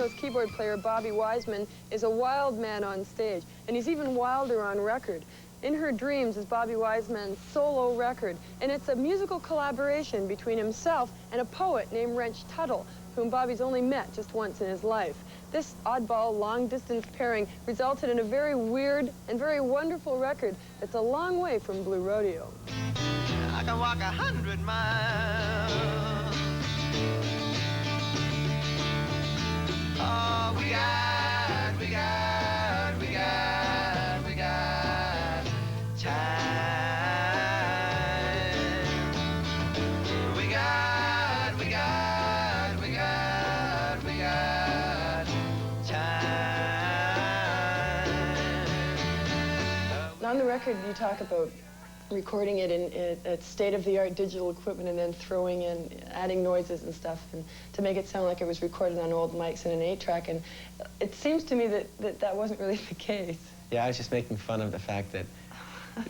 Rodeo's keyboard player, Bobby Wiseman, is a wild man on stage, and he's even wilder on record. In Her Dreams is Bobby Wiseman's solo record, and it's a musical collaboration between himself and a poet named Wrench Tuttle, whom Bobby's only met just once in his life. This oddball, long-distance pairing resulted in a very weird and very wonderful record that's a long way from Blue Rodeo. I can walk 100 miles. Oh, we got time. We got time. On the record, you talk about recording it in state-of-the-art digital equipment and then throwing in, adding noises and stuff and to make it sound like it was recorded on old mics and an 8-track. And it seems to me that wasn't really the case. Yeah, I was just making fun of the fact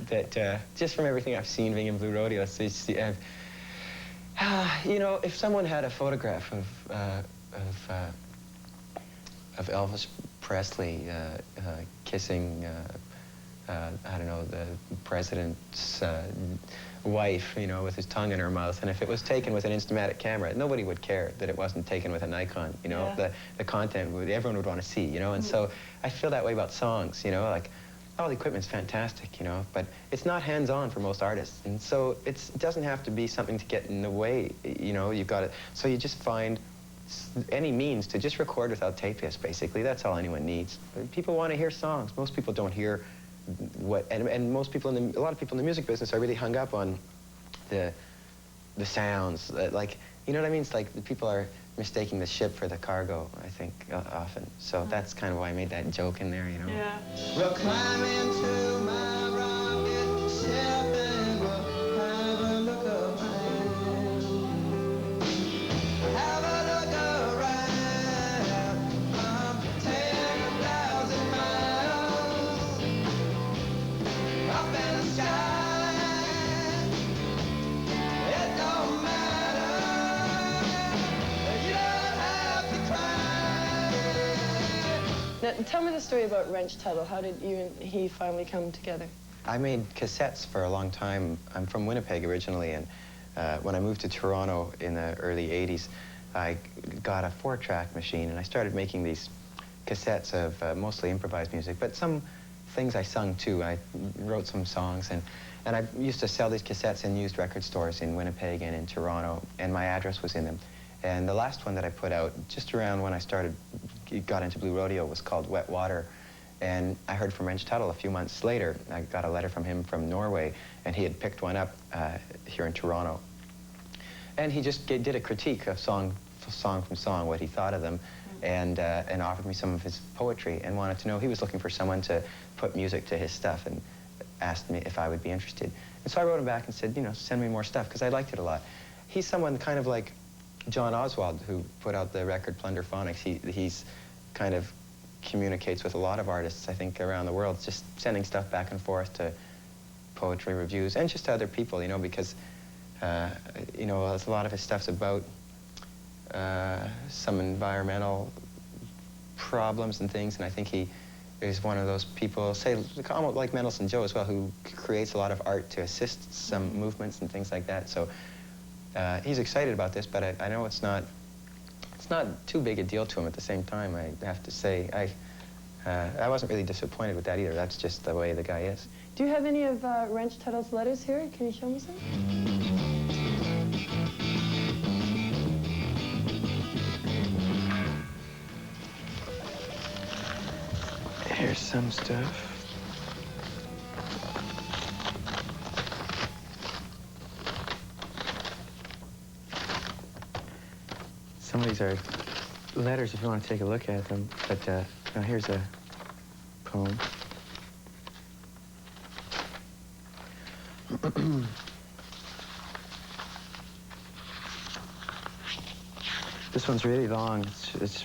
that just from everything I've seen being in Blue Rodeo, it's you know, if someone had a photograph of Elvis Presley kissing I don't know, the president's wife, you know, with his tongue in her mouth, and if it was taken with an Instamatic camera, nobody would care that it wasn't taken with a Nikon, you know. Yeah. The content, everyone would want to see, you know, and so I feel that way about songs, you know, like, oh, the equipment's fantastic, you know, but it's not hands-on for most artists, and so it doesn't have to be something to get in the way, you know, you've got it, so you just find any means to just record without tape disc, basically. That's all anyone needs. People want to hear songs. Most people don't hear and most people a lot of people in the music business are really hung up on the sounds, like, you know what I mean? It's like the people are mistaking the ship for the cargo, I think, often. So that's kind of why I made that joke in there, you know? Yeah. We'll climb into my rocket ship and we'll have a look around. Have a look around from 10,000 miles up in the sky. It don't matter. You don't have to cry. Now, tell me the story about Wrench Tuttle. How did you and he finally come together? I made cassettes for a long time. I'm from Winnipeg originally, and when I moved to Toronto in the early 80s, I got a 4-track machine, and I started making these cassettes of mostly improvised music, but some things I sung too. I wrote some songs, and I used to sell these cassettes in used record stores in Winnipeg and in Toronto, and my address was in them. And the last one that I put out, just around when I got into Blue Rodeo, was called Wet Water. And I heard from Wrench Tuttle a few months later. I got a letter from him from Norway, and he had picked one up here in Toronto. And he just did a critique of song from song, what he thought of them, and offered me some of his poetry and wanted to know. He was looking for someone to put music to his stuff and asked me if I would be interested. And so I wrote him back and said, you know, send me more stuff, because I liked it a lot. He's someone kind of like John Oswald, who put out the record Plunderphonics. He's kind of communicates with a lot of artists, I think, around the world, just sending stuff back and forth to poetry reviews and just to other people, you know, because, you know, a lot of his stuff's about some environmental problems and things, and I think he is one of those people, say, almost like Mendelssohn Joe as well, who creates a lot of art to assist some movements and things like that. So he's excited about this, but I know it's not too big a deal to him at the same time, I have to say. I wasn't really disappointed with that either. That's just the way the guy is. Do you have any of Wrench Tuttle's letters here? Can you show me some? Here's some stuff. Some of these are letters if you want to take a look at them, but now here's a poem. This one's really long. It's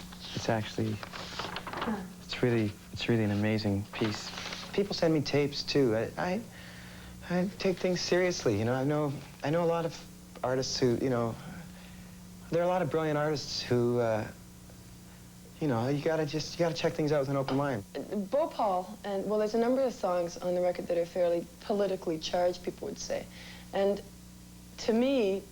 actually it's really an amazing piece. People send me tapes too. I take things seriously. You know, I know a lot of artists who, you know, there are a lot of brilliant artists who, you know, you gotta check things out with an open mind. Bhopal, and well, there's a number of songs on the record that are fairly politically charged, people would say. And to me,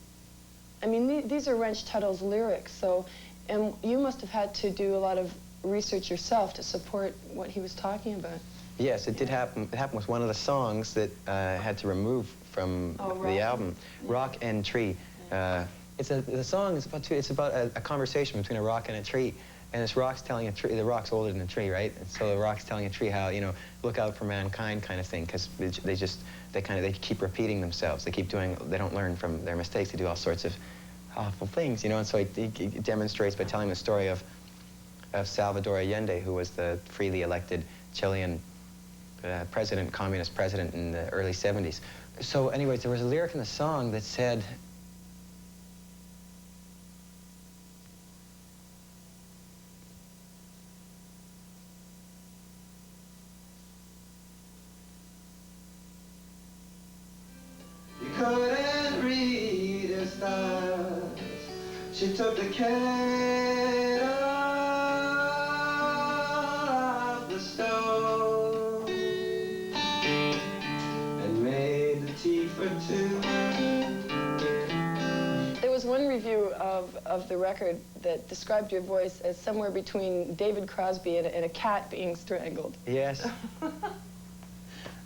I mean, these are Wrench Tuttle's lyrics, so, and you must have had to do a lot of research yourself to support what he was talking about. Yes, it did happen. It happened with one of the songs that I had to remove from the album, Rock and Tree. The song is about a conversation between a rock and a tree. And this rock's telling a tree, the rock's older than the tree, right? And so the rock's telling a tree how, you know, look out for mankind kind of thing, because they keep repeating themselves. They don't learn from their mistakes. They do all sorts of awful things, you know, and so it demonstrates by telling the story of Salvador Allende, who was the freely elected Chilean communist president in the early 70s. So anyways, there was a lyric in the song that said, You couldn't read her stars. She took the cat off the stove and made the tea for two. There was one review of the record that described your voice as somewhere between David Crosby and a cat being strangled. yes.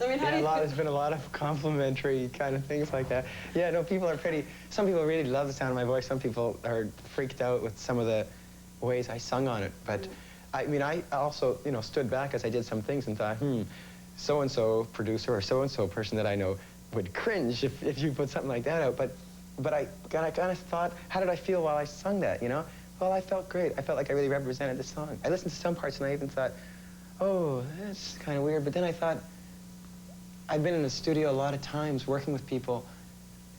I mean, There's been a lot of complimentary kind of things like that. Yeah, no, some people really love the sound of my voice. Some people are freaked out with some of the ways I sung on it. But, I mean, I also, you know, stood back as I did some things and thought, so-and-so producer or so-and-so person that I know would cringe if you put something like that out. But I kind of thought, how did I feel while I sung that, you know? Well, I felt great. I felt like I really represented the song. I listened to some parts and I even thought, oh, that's kind of weird. But then I thought, I've been in the studio a lot of times working with people,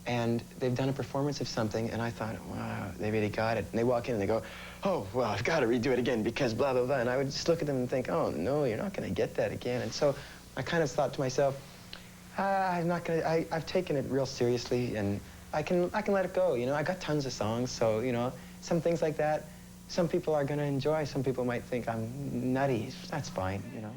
and they've done a performance of something, and I thought, wow, they really got it. And they walk in and they go, oh, well, I've got to redo it again because blah, blah, blah. And I would just look at them and think, oh, no, you're not going to get that again. And so I kind of thought to myself, I've taken it real seriously, and I can let it go, you know? I got tons of songs, so, you know, some things like that, some people are going to enjoy. Some people might think I'm nutty. That's fine, you know?